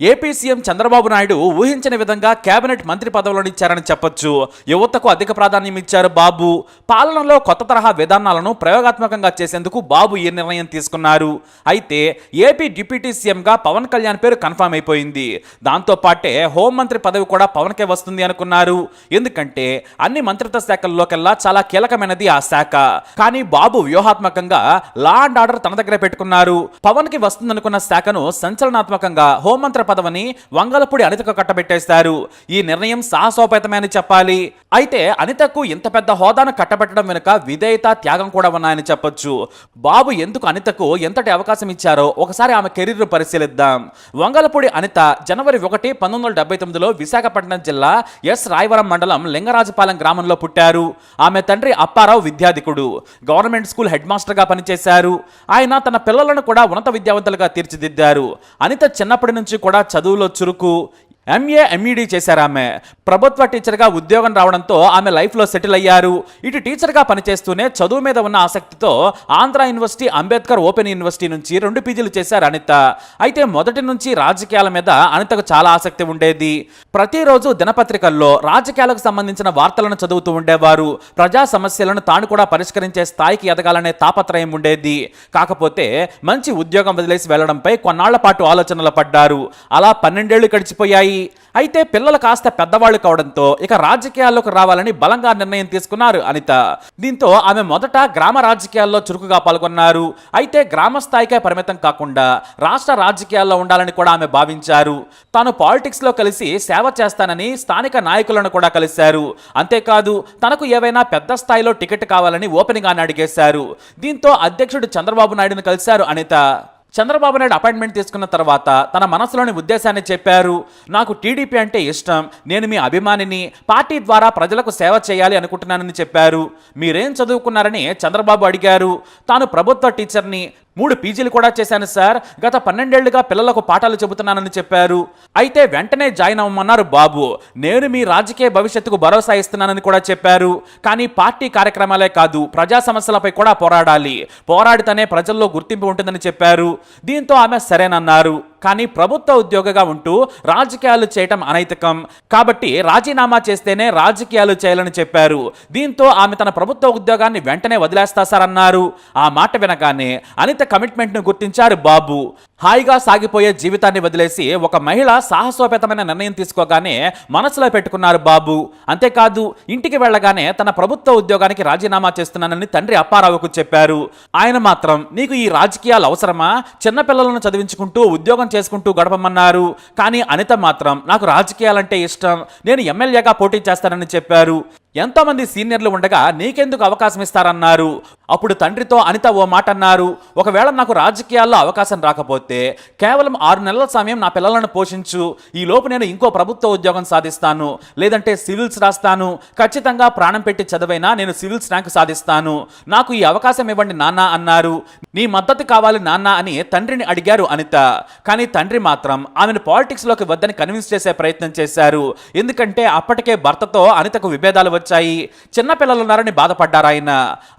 AP CM Chandrababu Naidu ఊహించని విధంగా cabinet మంత్రి పదవులను ఇచ్చారని చెప్పొచ్చు. యువతకు అధిక ప్రాధాన్యం ఇచ్చారు బాబు. పాలనలో కొత్త తరహా విధానాలను ప్రయోగాత్మకంగా చేసేందుకు బాబు ఈ నిర్ణయం తీసుకున్నారు. అయితే ఏపీ డిప్యూటీ సీఎంగా పవన్ కళ్యాణ్ పేరు కన్ఫర్మ్ అయిపోయింది. దాంతో పాటే హోంమంత్రి పదవి కూడా పవన్కే వస్తుంది అనుకున్నారు. ఎందుకంటే అన్ని మంత్రిత్వ శాఖల్లోకెల్లా చాలా కీలకమైనది ఆ శాఖ. కానీ బాబు వ్యూహాత్మకంగా లా అండ్ ఆర్డర్ తన దగ్గర పెట్టుకున్నారు. పవన్ కి వస్తుందనుకున్న శాఖను సంచలనాత్మకంగా హోంమంత్రి పదవిని వంగలపూడి అనితకు కట్టబెట్టేశారు. ఈ నిర్ణయం సాహసోపేతమే అని చెప్పాలి. అయితే అనితకు ఇంత పెద్ద హోదాను కట్టబెట్టడం వెనుక విధేయత, త్యాగం కూడా ఉన్నాయని చెప్పొచ్చు. బాబు ఎందుకు అనితకు ఎంతటి అవకాశం ఇచ్చారో ఒకసారి ఆమె కెరీర్ పరిశీలిద్దాం. వంగలపూడి అనిత జనవరి 1, 1979లో విశాఖపట్నం జిల్లా ఎస్ రాయవరం మండలం లింగరాజపాలెం గ్రామంలో పుట్టారు. ఆమె తండ్రి అప్పారావు విద్యాధికుడు. గవర్నమెంట్ స్కూల్ హెడ్ మాస్టర్ గా పనిచేశారు. ఆయన తన పిల్లలను కూడా ఉన్నత విద్యావంతులుగా తీర్చిదిద్దారు. అనిత చిన్నప్పటి నుంచి కూడా చదువులో చురుకు. ఎంఏ ఎంఈడి చేశారు. ఆమె ప్రభుత్వ టీచర్గా ఉద్యోగం రావడంతో ఆమె లైఫ్లో సెటిల్ అయ్యారు. ఇటు టీచర్గా పనిచేస్తూనే చదువు మీద ఉన్న ఆసక్తితో Andhra university, Ambedkar open university నుంచి 2 పీజీలు చేశారు అనిత. అయితే మొదటి నుంచి రాజకీయాల మీద అనితకు చాలా ఆసక్తి ఉండేది. ప్రతిరోజు దినపత్రికల్లో రాజకీయాలకు సంబంధించిన వార్తలను చదువుతూ ఉండేవారు. ప్రజా సమస్యలను తాను కూడా పరిష్కరించే స్థాయికి ఎదగాలనే తాపత్రయం ఉండేది. కాకపోతే మంచి ఉద్యోగం వదిలేసి వెళ్లడంపై కొన్నాళ్ల పాటు ఆలోచనలు పడ్డారు. అలా 12 ఏళ్లు గడిచిపోయాయి. అయితే పిల్లలు కాస్త పెద్దవాళ్లు కావడంతో ఇక రాజకీయాల్లోకి రావాలని బలంగా నిర్ణయం తీసుకున్నారు అనిత. దీంతో ఆమె మొదట గ్రామ రాజకీయాల్లో చురుకుగా పాల్గొన్నారు. అయితే గ్రామ స్థాయికే పరిమితం కాకుండా రాష్ట్ర రాజకీయాల్లో ఉండాలని కూడా ఆమె భావించారు. తాను పాలిటిక్స్ లో కలిసి సేవ చేస్తానని స్థానిక నాయకులను కూడా కలిశారు. అంతేకాదు తనకు ఏవైనా పెద్ద స్థాయిలో టికెట్ కావాలని ఓపెన్ గానే అడిగేశారు. దీంతో అధ్యక్షుడు చంద్రబాబు నాయుడును కలిశారు అనిత. చంద్రబాబు నాయుడు అపాయింట్మెంట్ తీసుకున్న తర్వాత తన మనసులోని ఉద్దేశాన్ని చెప్పారు. నాకు టీడీపీ అంటే ఇష్టం, నేను మీ అభిమానిని, పార్టీ ద్వారా ప్రజలకు సేవ చేయాలి అనుకుంటున్నానని చెప్పారు. మీరేం చదువుకున్నారని చంద్రబాబు అడిగారు. తాను ప్రభుత్వ టీచర్ని, 3 పీజీలు కూడా చేశాను సార్, గత 12 ఏళ్లుగా పిల్లలకు పాఠాలు చెబుతున్నానని చెప్పారు. అయితే వెంటనే జాయిన్ అవ్వమన్నారు బాబు. నేను మీ రాజకీయ భవిష్యత్తుకు భరోసా ఇస్తున్నానని కూడా చెప్పారు. కానీ పార్టీ కార్యక్రమాలే కాదు, ప్రజా సమస్యలపై కూడా పోరాడాలి, పోరాడితేనే ప్రజల్లో గుర్తింపు ఉంటుందని చెప్పారు. దీంతో ఆమె సరేనన్నారు. కానీ ప్రభుత్వ ఉద్యోగిగా ఉంటూ రాజకీయాలు చేయటం అనైతికం కాబట్టి రాజీనామా చేస్తేనే రాజకీయాలు చేయాలని చెప్పారు. దీంతో ఆమె తన ప్రభుత్వ ఉద్యోగాన్ని వెంటనే వదిలేస్తా సార్ అన్నారు. ఆ మాట వినగానే అనిత కమిట్మెంట్ ను గుర్తించారు బాబు. హాయిగా సాగిపోయే జీవితాన్ని వదిలేసి ఒక మహిళ సాహసోపేతమైన నిర్ణయం తీసుకోగానే మనసులో పెట్టుకున్నారు బాబు. అంతేకాదు ఇంటికి వెళ్ళగానే తన ప్రభుత్వ ఉద్యోగానికి రాజీనామా చేస్తున్నానని తండ్రి అప్పారావుకు చెప్పారు. ఆయన మాత్రం నీకు ఈ రాజకీయాలు అవసరమా, చిన్నపిల్లలను చదివించుకుంటూ ఉద్యోగం చేసుకుంటూ గడపమన్నారు. కానీ అనిత మాత్రం నాకు రాజకీయాలంటే ఇష్టం, నేను ఎమ్మెల్యేగా పోటీ చేస్తానని చెప్పారు. ఎంతో మంది సీనియర్లు ఉండగా నీకెందుకు అవకాశం ఇస్తారన్నారు. అప్పుడు తండ్రితో అనిత ఓ మాట అన్నారు. ఒకవేళ నాకు రాజకీయాల్లో అవకాశం రాకపోతే కేవలం 6 నెలల సమయం నా పిల్లలను పోషించు, ఈ లోపు నేను ఇంకో ప్రభుత్వ ఉద్యోగం సాధిస్తాను, లేదంటే సివిల్స్ రాస్తాను, ఖచ్చితంగా ప్రాణం పెట్టి చదివైనా నేను సివిల్స్ ర్యాంక్ సాధిస్తాను, నాకు ఈ అవకాశం ఇవ్వండి నాన్న అన్నారు. నీ మద్దతు కావాలి నాన్న అని తండ్రిని అడిగారు అనిత. కానీ తండ్రి మాత్రం ఆమెను పాలిటిక్స్ లోకి వద్దని కన్విన్స్ చేసే ప్రయత్నం చేశారు. ఎందుకంటే అప్పటికే భర్తతో అనితకు విభేదాలు వచ్చాయి. చిన్నపిల్లలున్నారని బాధపడ్డారు ఆయన.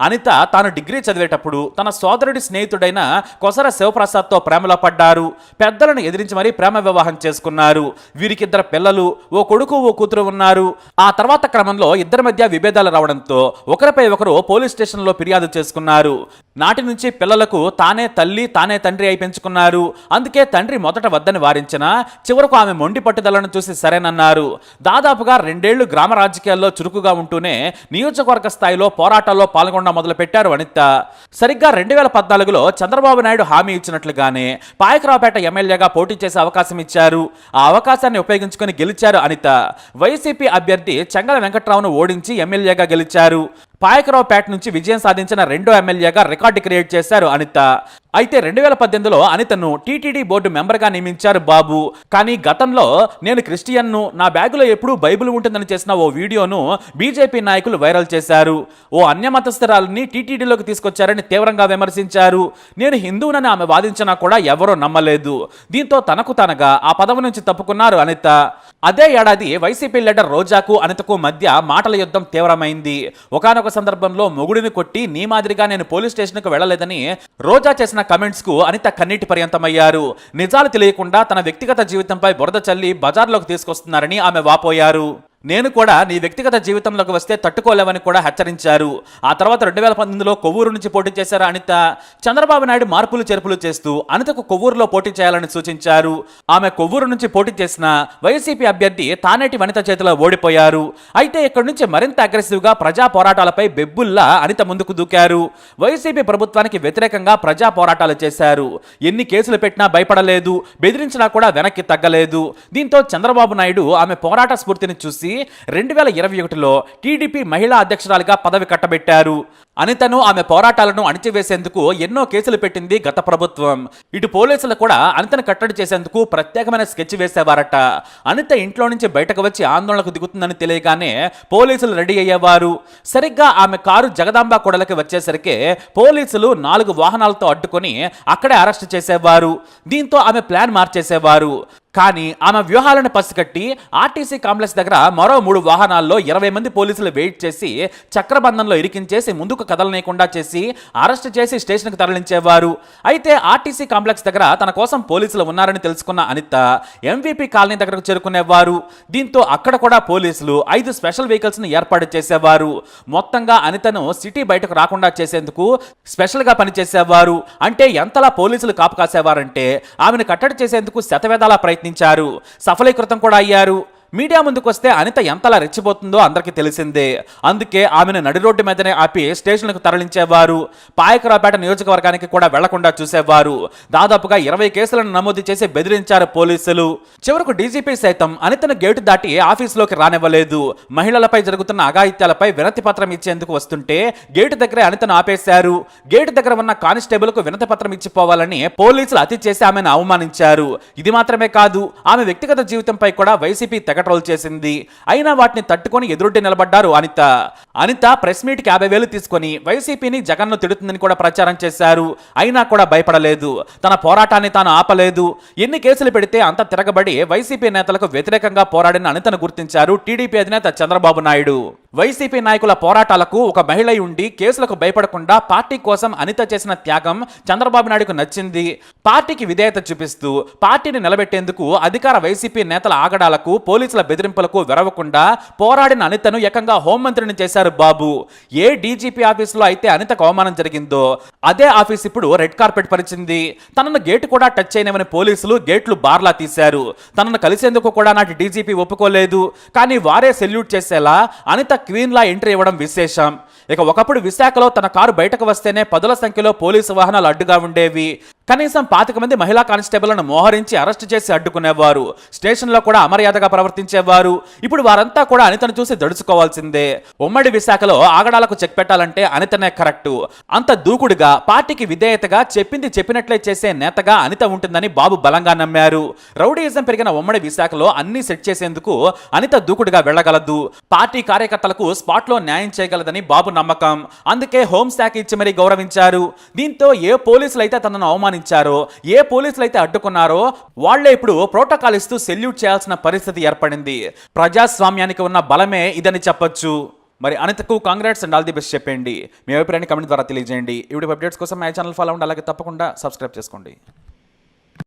అనిత తాను డిగ్రీ చదివేటప్పుడు తన సోదరుడి స్నేహితుడైన కొసర శివప్రసాద్తో ప్రేమలో పడ్డారు. పెద్దలను ఎదిరించి మరీ ప్రేమ వివాహం చేసుకున్నారు. వీరికి 2 పిల్లలు, ఓ కొడుకు ఓ కూతురు ఉన్నారు. ఆ తర్వాత క్రమంలో ఇద్దరి మధ్య విభేదాలు రావడంతో ఒకరిపై ఒకరు పోలీస్ స్టేషన్లో ఫిర్యాదు చేసుకున్నారు. నాటి నుంచి పిల్లలకు తానే తల్లి తానే తండ్రి అయి పెంచుకున్నారు. అందుకే తండ్రి మొదట వద్దని వారించినా చివరకు ఆమె మొండి పట్టుదలను చూసి సరేనన్నారు. దాదాపుగా 2 ఏళ్లు గ్రామ రాజకీయాల్లో చురుకుగా ఉంటూనే నియోజకవర్గ స్థాయిలో పోరాటాల్లో పాల్గొనడం మొదలుపెట్టారు అనిత. సరిగ్గా 2014లో చంద్రబాబు నాయుడు హామీ ఇచ్చినట్లుగానే పాయకరావుపేట ఎమ్మెల్యేగా పోటీ చేసే అవకాశం ఇచ్చారు. ఆ అవకాశాన్ని ఉపయోగించుకొని గెలిచారు అనిత. వైసీపీ అభ్యర్థి చెంగల వెంకట్రావును ఓడించి ఎమ్మెల్యేగా గెలిచారు. పాయకరావుపేట నుంచి విజయం సాధించిన 2వ ఎమ్మెల్యేగా రికార్డు క్రియేట్ చేశారు అనిత. అయితే 2018లో అనితను టీటీడీ బోర్డు మెంబర్గా నియమించారు బాబు. కానీ గతంలో నేను క్రిస్టియన్ను, నా బ్యాగులో ఎప్పుడూ బైబిల్ ఉంటుందని చేసిన ఓ వీడియోను బీజేపీ నాయకులు వైరల్ చేశారు. ఓ అన్యమతస్థురాలని టీటీడీలోకి తీసుకొచ్చారని తీవ్రంగా విమర్శించారు. నేను హిందువునని ఆమె వాదించినా కూడా ఎవరూ నమ్మలేదు. దీంతో తనకు తనగా ఆ పదవి నుంచి తప్పుకున్నారు అనిత. అదే ఏడాది వైసీపీ లీడర్ రోజాకు అనితకు మధ్య మాటల యుద్ధం తీవ్రమైంది. ఒకానొక సందర్భంలో మొగుడిని కొట్టి నీ మాదిరిగా నేను పోలీస్ స్టేషన్కు వెళ్లలేదని రోజా చేసిన కమెంట్స్ కు అనిత కన్నీటి పర్యంతమయ్యారు. నిజాలు తెలియకుండా తన వ్యక్తిగత జీవితంపై బురద చల్లి బజార్లోకి తీసుకొస్తున్నారని ఆమె వాపోయారు. నేను కూడా నీ వ్యక్తిగత జీవితంలోకి వస్తే తట్టుకోలేవని కూడా హెచ్చరించారు. ఆ తర్వాత 2019లో కొవ్వూరు నుంచి పోటీ చేశారు అనిత. చంద్రబాబు నాయుడు మార్పులు చేర్పులు చేస్తూ అనితకు కొవ్వూరులో పోటీ చేయాలని సూచించారు. ఆమె కొవ్వూరు నుంచి పోటీ చేసిన వైసీపీ అభ్యర్థి తానేటి వనిత చేతిలో ఓడిపోయారు. అయితే ఇక్కడి నుంచి మరింత అగ్రెసివ్ గా ప్రజా పోరాటాలపై బెబ్బుల్లా అనిత ముందుకు దూకారు. వైసీపీ ప్రభుత్వానికి వ్యతిరేకంగా ప్రజా పోరాటాలు చేశారు. ఎన్ని కేసులు పెట్టినా భయపడలేదు, బెదిరించినా కూడా వెనక్కి తగ్గలేదు. దీంతో చంద్రబాబు నాయుడు ఆమె పోరాట స్ఫూర్తిని చూసి 2021లో టీడీపీ మహిళా అధ్యక్షురాలిగా పదవి కట్టబెట్టారు. అనితను ఆమె పోరాటాలను అణిచివేసేందుకు ఎన్నో కేసులు పెట్టింది గత ప్రభుత్వం. ఇటు పోలీసులు కూడా అనితను కట్టడి చేసేందుకు ప్రత్యేకమైన స్కెచ్ వేసేవారట. అనిత ఇంట్లో నుంచి బయటకు వచ్చి ఆందోళనకు దిగుతుందని తెలియగానే పోలీసులు రెడీ అయ్యేవారు. సరిగ్గా ఆమె కారు జగదాంబ కూడలికి వచ్చేసరికి పోలీసులు 4 వాహనాలతో అడ్డుకొని అక్కడే అరెస్ట్ చేసేవారు. దీంతో ఆమె ప్లాన్ మార్చేసేవారు. కానీ ఆమె వ్యూహాలను పసిగట్టి ఆర్టీసీ కాంప్లెక్స్ దగ్గర మరో 3 వాహనాల్లో 20 మంది పోలీసులు వెయిట్ చేసి చక్రబంధంలో ఇరికించేసి ముందుకు కదలనీయకుండా చేసి అరెస్ట్ చేసి స్టేషన్కి తరలించేవారు. అయితే ఆర్టీసీ కాంప్లెక్స్ దగ్గర తన కోసం పోలీసులు ఉన్నారని తెలుసుకున్న అనిత ఎంవీపీ కాలనీ దగ్గరకు చేరుకునేవారు. దీంతో అక్కడ కూడా పోలీసులు 5 స్పెషల్ వెహికల్స్ ను ఏర్పాటు చేసేవారు. మొత్తంగా అనితను సిటీ బయటకు రాకుండా చేసేందుకు స్పెషల్ గా పనిచేసేవారు. అంటే ఎంతలా పోలీసులు కాపు కాసేవారంటే ఆమెను కట్టడి చేసేందుకు శతవేదాలా ప్రయత్నించారు. సఫలీకృతం కూడా అయ్యారు. మీడియా ముందుకు వస్తే అనిత ఎంతలా రెచ్చిపోతుందో అందరికీ తెలిసిందే. అందుకే ఆమెను నడి రోడ్డు మీదనే ఆపి స్టేషన్లకు తరలించేవారు. పాయకరావుపేట నియోజకవర్గానికి కూడా వెళ్లకుండా చూసేవారు. దాదాపుగా 20 కేసులను నమోదు చేసి బెదిరించారు పోలీసులు. చివరకు డీజీపీ సైతం అనితను గేటు దాటి ఆఫీసులోకి రానివ్వలేదు. మహిళలపై జరుగుతున్న అఘాయిత్యాలపై వినతి పత్రం ఇచ్చేందుకు వస్తుంటే గేటు దగ్గరే అనితను ఆపేశారు. గేటు దగ్గర ఉన్న కానిస్టేబుల్ కు వినతి పత్రం ఇచ్చిపోవాలని పోలీసులు అతి చేసి ఆమెను అవమానించారు. ఇది మాత్రమే కాదు, ఆమె వ్యక్తిగత జీవితంపై కూడా వైసీపీ ట్రోల్ చేసింది. అయినా వాటిని తట్టుకొని ఎదురుడ్డి నిలబడ్డారు అనిత. అనిత ప్రెస్ మీట్ కి 50,000 తీసుకొని వైసీపీని జగన్ను తిడుతుందని కూడా ప్రచారం చేశారు. అయినా కూడా భయపడలేదు. తన పోరాటాన్ని తాను ఆపలేదు. ఎన్ని కేసులు పెడితే అంత తిరగబడి వైసీపీ నేతలకు వ్యతిరేకంగా పోరాడిన అనితను గుర్తించారు టీడీపీ అధినేత చంద్రబాబు నాయుడు. వైసీపీ నాయకుల పోరాటాలకు ఒక మహిళ ఉండి కేసులకు భయపడకుండా పార్టీ కోసం అనిత చేసిన త్యాగం చంద్రబాబు నాయుడుకు నచ్చింది. పార్టీకి విధేయత చూపిస్తూ పార్టీని నిలబెట్టేందుకు అధికార వైసీపీ నేతల ఆగడాలకు పోలీసుల బెదిరింపులకు వెరవకుండా పోరాడిన అనితను ఏకంగా హోంమంత్రిని చేశారు బాబు. ఏ డీజీపీ ఆఫీసులో అయితే అనితకు అవమానం జరిగిందో అదే ఆఫీస్ ఇప్పుడు రెడ్ కార్పెట్ పరిచింది. తనను గేటు కూడా టచ్ చేయనివని పోలీసులు గేట్లు బార్లా తీశారు. తనను కలిసేందుకు కూడా నాటి డీజీపీ ఒప్పుకోలేదు. కానీ వారే సెల్యూట్ చేసేలా అనిత క్వీన్ లా ఎంట్రీ ఇవ్వడం విశేషం. ఇక ఒకప్పుడు విశాఖలో తన కారు బయటకు వస్తేనే 10ల సంఖ్యలో పోలీసు వాహనాలు అడ్డుగా ఉండేవి. కనీసం 25 మంది మహిళా కానిస్టేబుల్ను మోహరించి అరెస్ట్ చేసి అడ్డుకునేవారు. స్టేషన్లో కూడా అమర్యాదగా ప్రవర్తించేవారు. ఇప్పుడు వారంతా కూడా అనితను చూసి దడుచుకోవాల్సిందే. ఉమ్మడి విశాఖలో ఆగడాలకు చెక్ పెట్టాలంటే అనితనే కరెక్టు. అంత దూకుడుగా పార్టీకి విధేయతగా చెప్పింది చెప్పినట్లే చేసే నేతగా అనిత ఉంటుందని బాబు బలంగా నమ్మారు. రౌడీయిజం పెరిగిన ఉమ్మడి విశాఖలో అన్ని సెట్ చేసేందుకు అనిత దూకుడుగా వెళ్ళగలదు. పార్టీ కార్యకర్తలకు స్పాట్లో న్యాయం చేయగలదని బాబు నమ్మకం. అందుకే హోంశాఖ ఇచ్చి మరీ గౌరవించారు. దీంతో ఏ పోలీసులు అయితే తనను అవమానించారో, ఏ పోలీసులు అయితే అడ్డుకున్నారో వాళ్లే ఇప్పుడు ప్రోటోకాల్ ఇస్తూ సెల్యూట్ చేయాల్సిన పరిస్థితి ఏర్పడింది. ప్రజాస్వామ్యానికి ఉన్న బలమే ఇదని చెప్పొచ్చు. మరి అనితకు congrats and all the best చెప్పండి. మీ అభిప్రాయాన్ని కమెంట్ ద్వారా తెలియజేయండి. ఇప్పుడు అప్డేట్స్ కోసం మా ఛానల్ ఫాలో అవ్వండి. అలాగే తప్పకుండా సబ్స్క్రైబ్ చేసుకోండి.